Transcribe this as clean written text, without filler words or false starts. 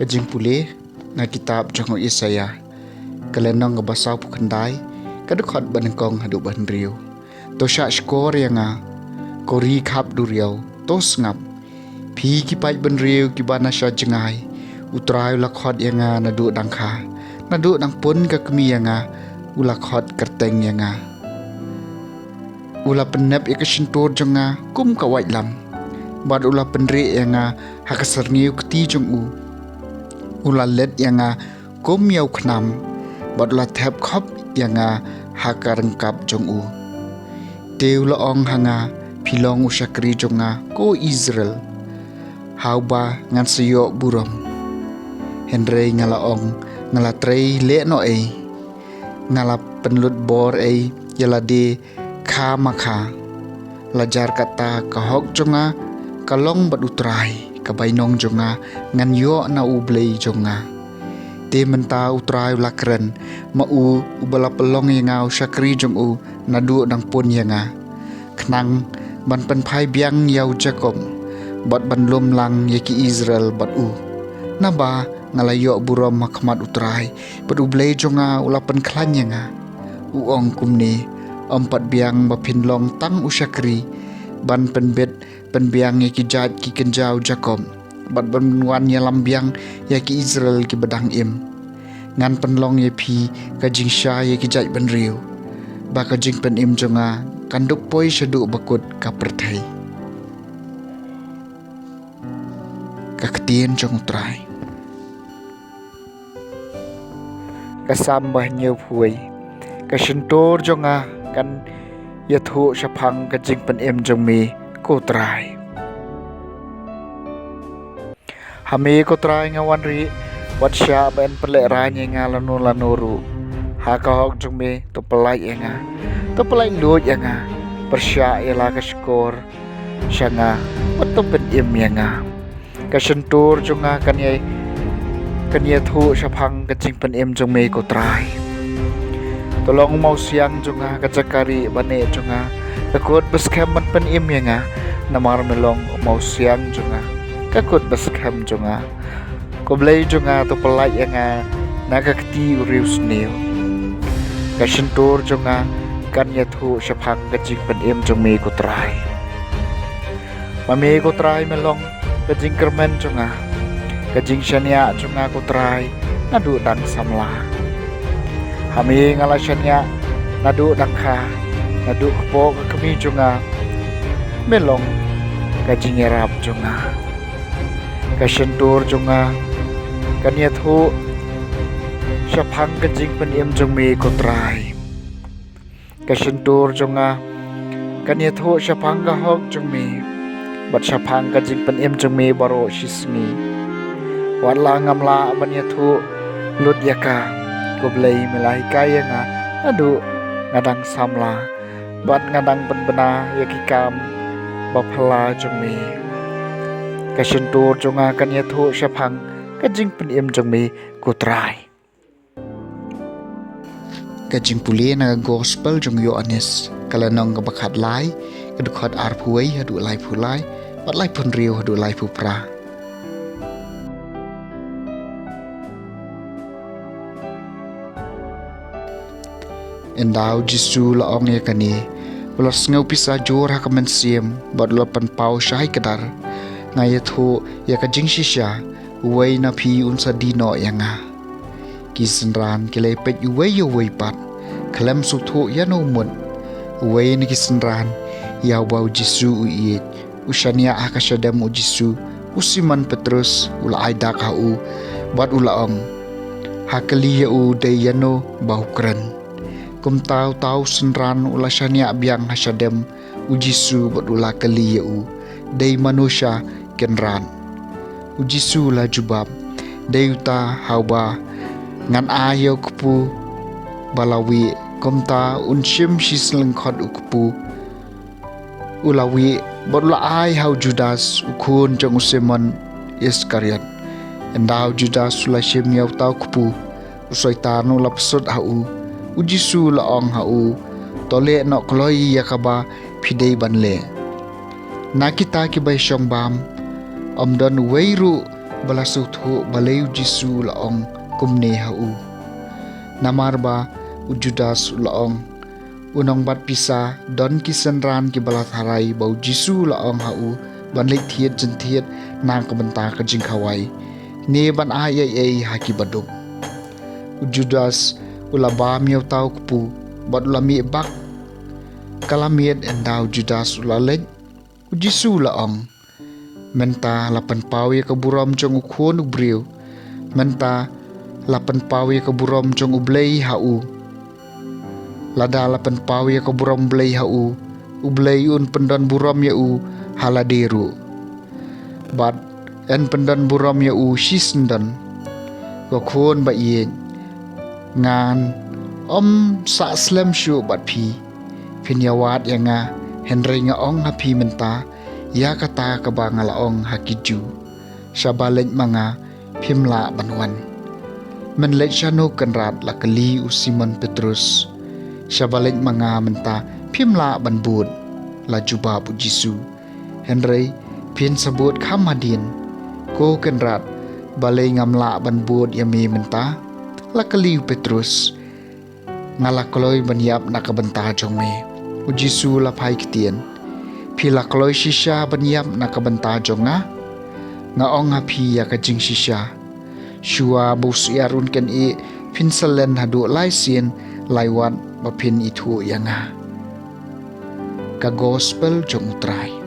Kajing pulih na kitab jong Yesaya kalenong nga basaw pukanday kadukot banengkong hadu banriyo to sya skor yang kori khap duriyaw tos ngap phi kipai banriyo kibana sya jengay utray lakhot yang nadu dangkha nadu dang pun ka kemi yang ulakhot kerteng yang ula penep ikasintur jong kum kawait lam bad ula penri yang hakasarniu kti jong ula let yang kum yau khnam bad ula thep khop yang hakarengkap jong teu la ong hanga pilong usakri jong ko Israel hauba ngan seyok burom henrei ngala ong ngala trei le no ngala penlut bor yala de kha makha lajar kata kahok jonga kalong badutrai kabainong jonga ngan yo na ublei jonga te menta utrai lakren ma ubala pelong yang usakri jong nadu dang pun yang knang ban pen phai biang yau Jacob bat ban lom lang yaki Israel bat naba ngalayo burom makmat utrai bat ublei jonga ulapan klan yang ong kumni empat biang bapin long tang usakri ban penbet penbiang yaki jat ki kenjau Jacob bat ban nyalam biang yaki Israel ki bedang ngan penlong yepi kajing sya yaki jat benriu ba kajing pen jonga kanduk poi syadu bakut ka perthai kaketien jong utrai kasambah nyeu phui kasentor jonga kan yathu syapang kajing pen jong mi ko trai hame ko trai ngawan ri wat sya ben pelek ranye ngalanu lanuru hakahok jong mi to pelai to pelai lut yang persya ialah kaskor syanga wato pen yang kasentor jonga kan yathu syapang kajing pen jong mi ko trai tolong mau siang jonga kajakari bane jonga kakut beskem pen yang namar melong mau siang jonga kakut beskem jonga koblei jonga to pelai yang nagakti urius neo kasentor jonga kan yathu syapang kajing pen jong mi ko trai mami ko trai melong kajing kermen jonga kajing syania jonga ko trai nadu dang samla hami ngalasanya nadu dangkha nadu kepok kemi jonga melong kajing erap jonga kasentur jonga kan yathu syapang kajing pen jong mi ko trai kasentur jonga kan yathu syapang kahok jong mi bat syapang kajing pen jong mi baro sismi wala ngamla ban yathu lut yaka koblei melai kaya adu ngadang samla bat ngadang penbena yakikam baphala jong mi kasentur jonga kan yathu syapang kajing pen jong mi ko trai kajing puli na gospel jong Yohanes kalanong kabakat lai kadukot arpuai hadu lai pulai bat lai pun riu hadu lai pupra endau jisu laong ya kani ulas ngau pisa jor hakamen siem bat lapan pau syai kedar ngayathu ya kajing shisha uwai na phi unsa dino yanga kisenran kelepet uwai pat kalam suthu ya no mun uwai ni kisenran ya bau jisu uiet usania akasyadam jisu usiman Petrus ula aida kau bat ulaong hakali ya dayano bau keren kum tau senran ula syania biang hasyadam ujisu bat ula kali ya day manusia kenran ujisu la jubab dayuta hauba ngan ayo kupu balawi komta unshim shislengkhot ukupu ulawi bodla ai hau Judas ukun jong Simon Iskariot endau Judas sulashim yau tau kupu usoitanu lapsut hau ujisu laong hau tole nok kloi yakaba pidei banle nakita ki bai syong bam omdon weiru balasu thu baleu Jisu laong kumne hau namarba u Judas laong unong bat pisa don kisenran ki balat harai bau Jisu laong hau ban lek thiet jen thiet nang ka banta ka jingkhawai ne ban ai haki baduk u Judas ulaba miau tau kupu bat ulami bak kalamiet endau Judas ulalek u Jisu laong menta lapan pawi ka buram jong ukhon ubriu menta lapan pawi ka buram jong ublei hau lada lapan pawi ka buram blei hau ublei un pendan buram ya u haladeru bat en pendan buram ya u shisndan ko khon ba ye ngan sa slam shu bat phi phinyawat yanga henry nga ong ha phi menta ya kata ka ba nga laong hakiju shabaleng manga phimla banwan men le chano kanrat la kali u Simon Petrus shabaleng manga menta phimla banbut la juba bu Jisu henry phin sabut khamadin ko kanrat balai ngamla banbut yami menta la kali u Petrus ngala koloi banyap nakabenta jong me u Jisu la phai kitien pila kloi shisha banyap nakabenta jong nga ong hapi ya kajing shisha shua bus yarun ken i pinsalen hadu laisin laiwat bapin itu yanga ka gospel jong utrai